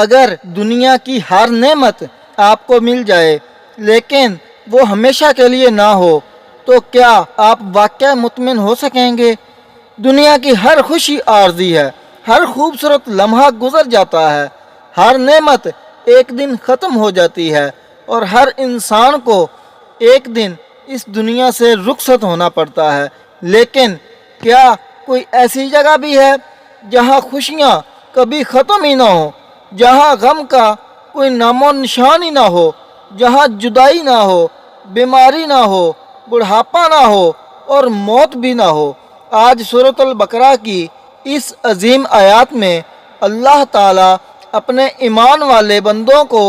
اگر دنیا کی ہر نعمت آپ کو مل جائے لیکن وہ ہمیشہ کے لیے نہ ہو تو کیا آپ واقعہ مطمئن ہو سکیں گے؟ دنیا کی ہر خوشی عارضی ہے، ہر خوبصورت لمحہ گزر جاتا ہے، ہر نعمت ایک دن ختم ہو جاتی ہے اور ہر انسان کو ایک دن اس دنیا سے رخصت ہونا پڑتا ہے۔ لیکن کیا کوئی ایسی جگہ بھی ہے جہاں خوشیاں کبھی ختم ہی نہ ہو، جہاں غم کا کوئی نام و نشان ہی نہ ہو، جہاں جدائی نہ ہو، بیماری نہ ہو، بڑھاپا نہ ہو اور موت بھی نہ ہو؟ آج سورۃ البقرہ کی اس عظیم آیات میں اللہ تعالیٰ اپنے ایمان والے بندوں کو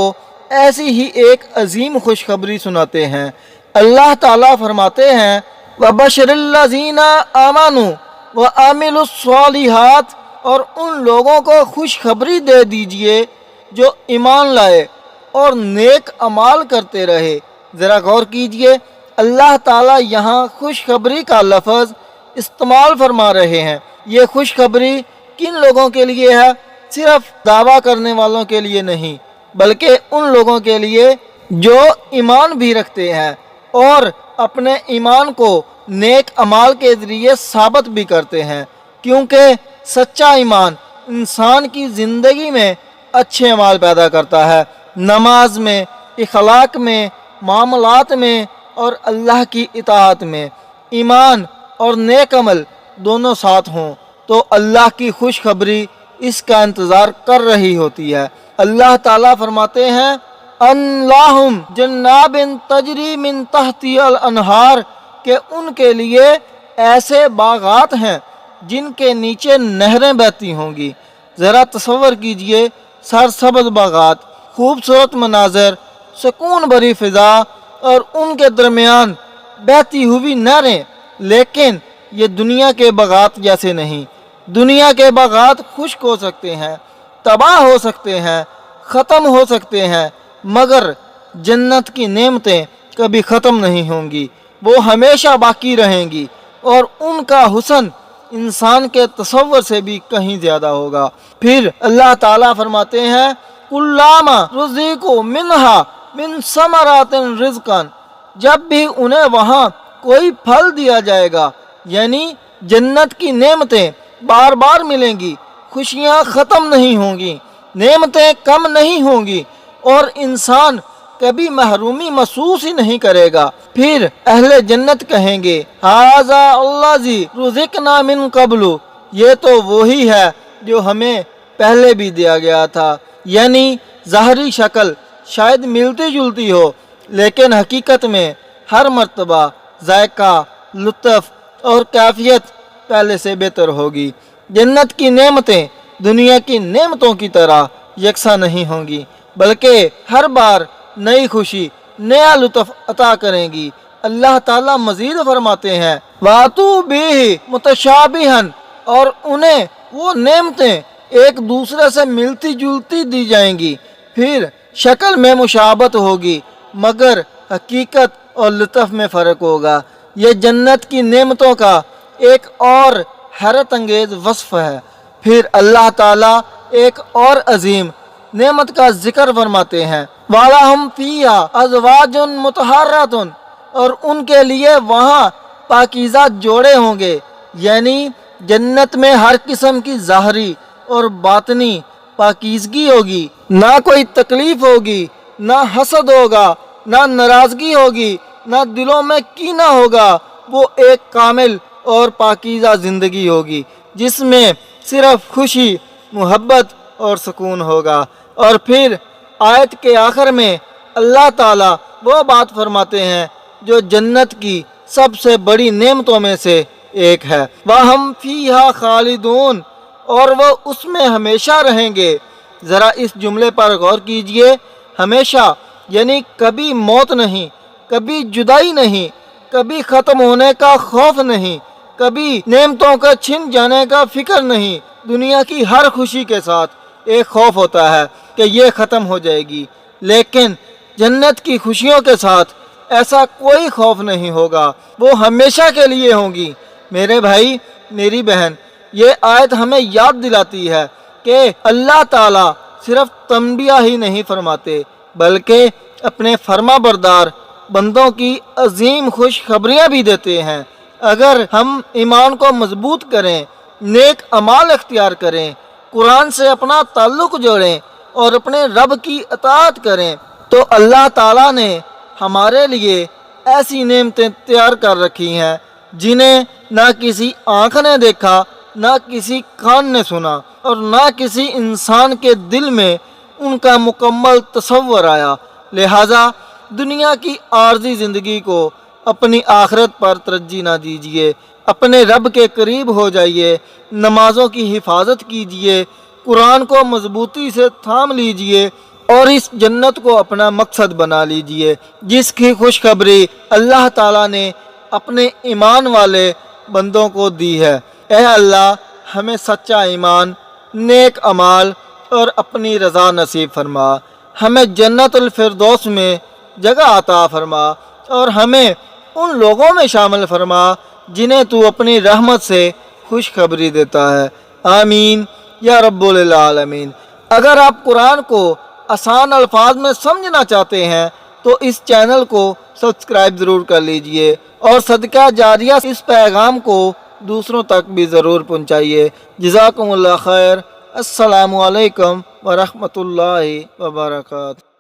ایسی ہی ایک عظیم خوشخبری سناتے ہیں۔ اللہ تعالیٰ فرماتے ہیں وَبَشِّرِ الَّذِينَ آمَنُوا وَعَمِلُوا الصَّالِحَاتِ، اور ان لوگوں کو خوشخبری دے دیجئے جو ایمان لائے اور نیک اعمال کرتے رہے۔ ذرا غور کیجئے، اللہ تعالیٰ یہاں خوشخبری کا لفظ استعمال فرما رہے ہیں۔ یہ خوشخبری کن لوگوں کے لیے ہے؟ صرف دعویٰ کرنے والوں کے لیے نہیں، بلکہ ان لوگوں کے لیے جو ایمان بھی رکھتے ہیں اور اپنے ایمان کو نیک اعمال کے ذریعے ثابت بھی کرتے ہیں، کیونکہ سچا ایمان انسان کی زندگی میں اچھے اعمال پیدا کرتا ہے، نماز میں، اخلاق میں، معاملات میں اور اللہ کی اطاعت میں۔ ایمان اور نیک عمل دونوں ساتھ ہوں تو اللہ کی خوشخبری اس کا انتظار کر رہی ہوتی ہے۔ اللہ تعالیٰ فرماتے ہیں اللہم جناب تجری من تحتی الانہار، کہ ان کے لیے ایسے باغات ہیں جن کے نیچے نہریں بہتی ہوں گی۔ ذرا تصور کیجئے، سرسبز باغات، خوبصورت مناظر، سکون بھری فضا اور ان کے درمیان بہتی ہوئی نہریں، لیکن یہ دنیا کے باغات جیسے نہیں۔ دنیا کے باغات خشک ہو سکتے ہیں، تباہ ہو سکتے ہیں، ختم ہو سکتے ہیں، مگر جنت کی نعمتیں کبھی ختم نہیں ہوں گی، وہ ہمیشہ باقی رہیں گی اور ان کا حسن انسان کے تصور سے بھی کہیں زیادہ ہوگا۔ پھر اللہ تعالیٰ فرماتے ہیں کُلَّمَا رُزِقُوا مِنْهَا مِنْ ثَمَرَاتٍ رِزْقًا، جب بھی انہیں وہاں کوئی پھل دیا جائے گا، یعنی جنت کی نعمتیں بار بار ملیں گی، خوشیاں ختم نہیں ہوں گی، نعمتیں کم نہیں ہوں گی اور انسان کبھی محرومی محسوس ہی نہیں کرے گا۔ پھر اہل جنت کہیں گے ھذا الذی رزقنا من قبل، یہ تو وہی ہے جو ہمیں پہلے بھی دیا گیا تھا۔ یعنی ظاہری شکل شاید ملتی جلتی ہو، لیکن حقیقت میں ہر مرتبہ ذائقہ، لطف اور کیفیت پہلے سے بہتر ہوگی۔ جنت کی نعمتیں دنیا کی نعمتوں کی طرح یکساں نہیں ہوں گی، بلکہ ہر بار نئی خوشی، نیا لطف عطا کریں گی۔ اللہ تعالیٰ مزید فرماتے ہیں وَأْتُوا بِهِ مُتَشَابِهًا، اور انہیں وہ نعمتیں ایک دوسرے سے ملتی جلتی دی جائیں گی، پھر شکل میں مشابہت ہوگی مگر حقیقت اور لطف میں فرق ہوگا۔ یہ جنت کی نعمتوں کا ایک اور حیرت انگیز وصف ہے۔ پھر اللہ تعالیٰ ایک اور عظیم نعمت کا ذکر فرماتے ہیں وَلَهُمْ فِيهَا أَزْوَاجٌ مُطَهَّرَةٌ، اور ان کے لیے وہاں پاکیزہ جوڑے ہوں گے، یعنی جنت میں ہر قسم کی ظاہری اور باطنی پاکیزگی ہوگی، نہ کوئی تکلیف ہوگی، نہ حسد ہوگا، نہ ناراضگی ہوگی، نہ دلوں میں کینہ ہوگا۔ وہ ایک کامل اور پاکیزہ زندگی ہوگی جس میں صرف خوشی، محبت اور سکون ہوگا۔ اور پھر آیت کے آخر میں اللہ تعالیٰ وہ بات فرماتے ہیں جو جنت کی سب سے بڑی نعمتوں میں سے ایک ہے وَهُمْ فِيهَا خَالِدُونَ، اور وہ اس میں ہمیشہ رہیں گے۔ ذرا اس جملے پر غور کیجئے، ہمیشہ یعنی کبھی موت نہیں، کبھی جدائی نہیں، کبھی ختم ہونے کا خوف نہیں، کبھی نعمتوں کا چھن جانے کا فکر نہیں۔ دنیا کی ہر خوشی کے ساتھ ایک خوف ہوتا ہے کہ یہ ختم ہو جائے گی، لیکن جنت کی خوشیوں کے ساتھ ایسا کوئی خوف نہیں ہوگا، وہ ہمیشہ کے لیے ہوں گی۔ میرے بھائی، میری بہن، یہ آیت ہمیں یاد دلاتی ہے کہ اللہ تعالیٰ صرف تنبیہ ہی نہیں فرماتے بلکہ اپنے فرما بردار بندوں کی عظیم خوشخبریاں بھی دیتے ہیں۔ اگر ہم ایمان کو مضبوط کریں، نیک اعمال اختیار کریں، قرآن سے اپنا تعلق جوڑیں اور اپنے رب کی اطاعت کریں تو اللہ تعالیٰ نے ہمارے لیے ایسی نعمتیں تیار کر رکھی ہیں جنہیں نہ کسی آنکھ نے دیکھا، نہ کسی کان نے سنا اور نہ کسی انسان کے دل میں ان کا مکمل تصور آیا۔ لہٰذا دنیا کی عارضی زندگی کو اپنی آخرت پر ترجیح نہ دیجیے، اپنے رب کے قریب ہو جائیے، نمازوں کی حفاظت کیجیے، قرآن کو مضبوطی سے تھام لیجیے اور اس جنت کو اپنا مقصد بنا لیجیے جس کی خوشخبری اللہ تعالیٰ نے اپنے ایمان والے بندوں کو دی ہے۔ اے اللہ ہمیں سچا ایمان، نیک اعمال اور اپنی رضا نصیب فرما، ہمیں جنت الفردوس میں جگہ عطا فرما اور ہمیں ان لوگوں میں شامل فرما جنہیں تو اپنی رحمت سے خوشخبری دیتا ہے۔ آمین یا رب العالمین۔ اگر آپ قرآن کو آسان الفاظ میں سمجھنا چاہتے ہیں تو اس چینل کو سبسکرائب ضرور کر لیجئے اور صدقہ جاریہ اس پیغام کو دوسروں تک بھی ضرور پہنچائیے۔ جزاکم اللہ خیر۔ السلام علیکم ورحمۃ اللہ وبرکاتہ۔